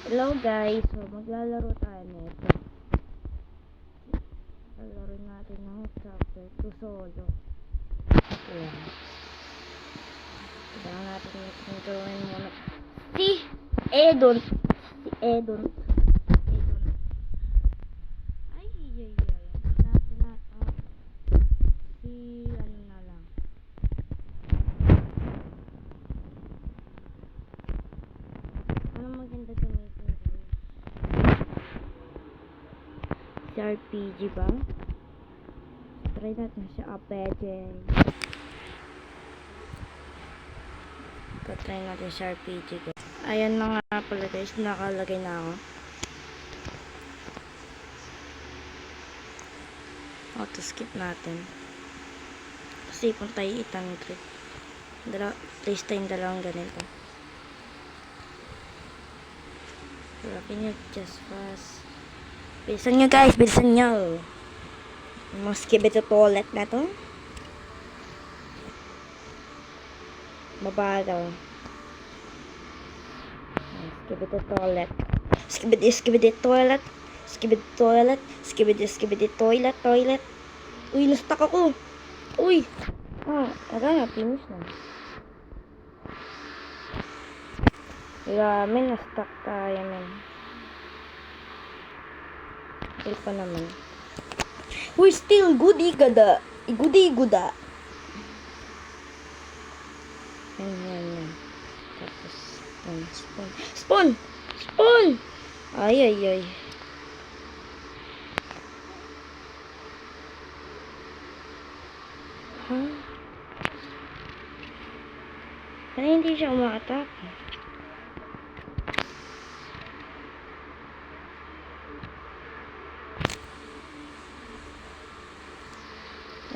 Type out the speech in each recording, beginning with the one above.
Hello guys, so maglalaro tayo nito. Lalaro natin ng chapter 2 solo. Ayan. Kailangan natin yung gawin muna. Si Edon. Ay. Natin natin. Si ano na lang. Ano maganda gamitin ko? Si RPG ba? Try natin siya RPG. Try natin siya RPG. Ayan na nga pala guys, nakalagay na ako. Auto skip natin. Kasi kung tayo 800. Place tayong dalawang ganito. Can you just fast? Bilisan nyo guys, bilisan nyo. Skip ito toilet na to. Mabagal. Skip ito toilet. Skip it toilet. Skip it toilet. Uy, na-stuck ako. Uy. Na, finish na. Grabe, na-stuck tayo man. Still pa naman. Uy, still good igada. Iguda. Yan. Tapos, spawn! Ay. Huh? Kaya hindi siya umaatak.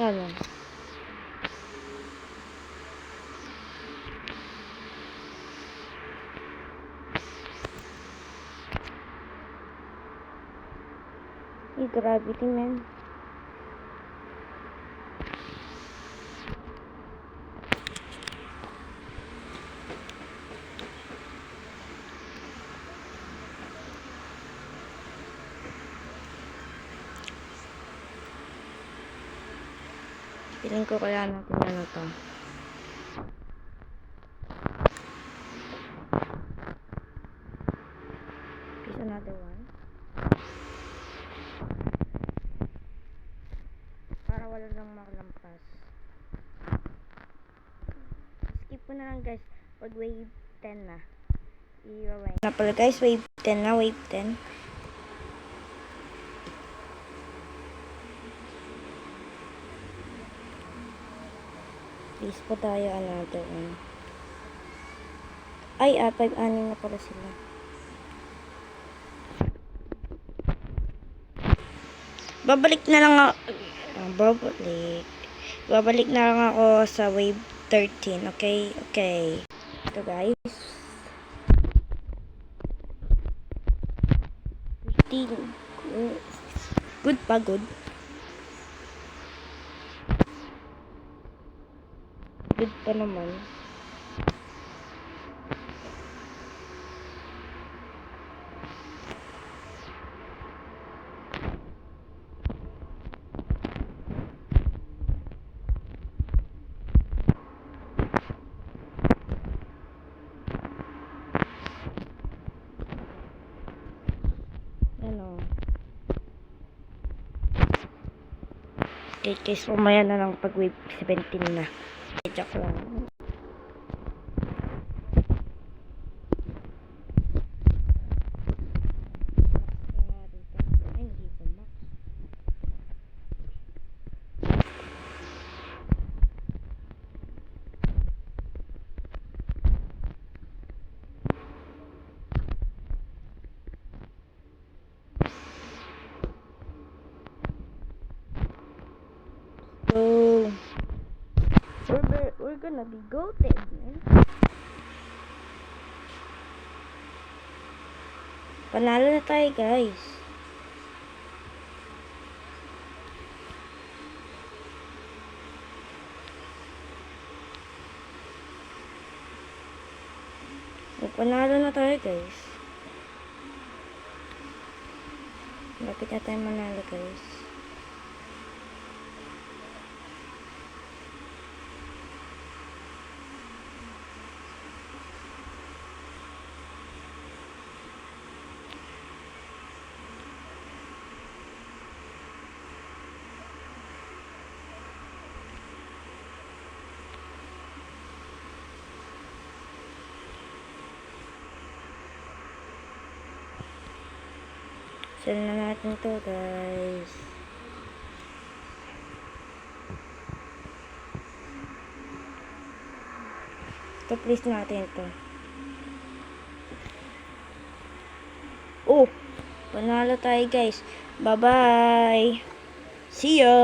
Yan. Gravity man. Piling ko kaya natin ano to. Is another one. Para wala lang makalampas. Skip ko na lang guys. Pag wave 10 na. I-rewind na pala guys. Wave 10 na. Wave 10. Please po tayo another one. Ay, 5-6 na pala sila. Babalik na lang ako sa wave 13. Okay. Ito guys. Still good pa, good. Good pa naman. Okay, guys, umaya na lang pag wave 17 na. Joke lang. So, we're gonna be goated, man. Panalo na tayo, guys. Panalo na tayo, guys. Lapit na tayo manalo guys. Sell na natin to guys. Ito please natin to. Oh, panalo tayo guys. Bye bye. See ya.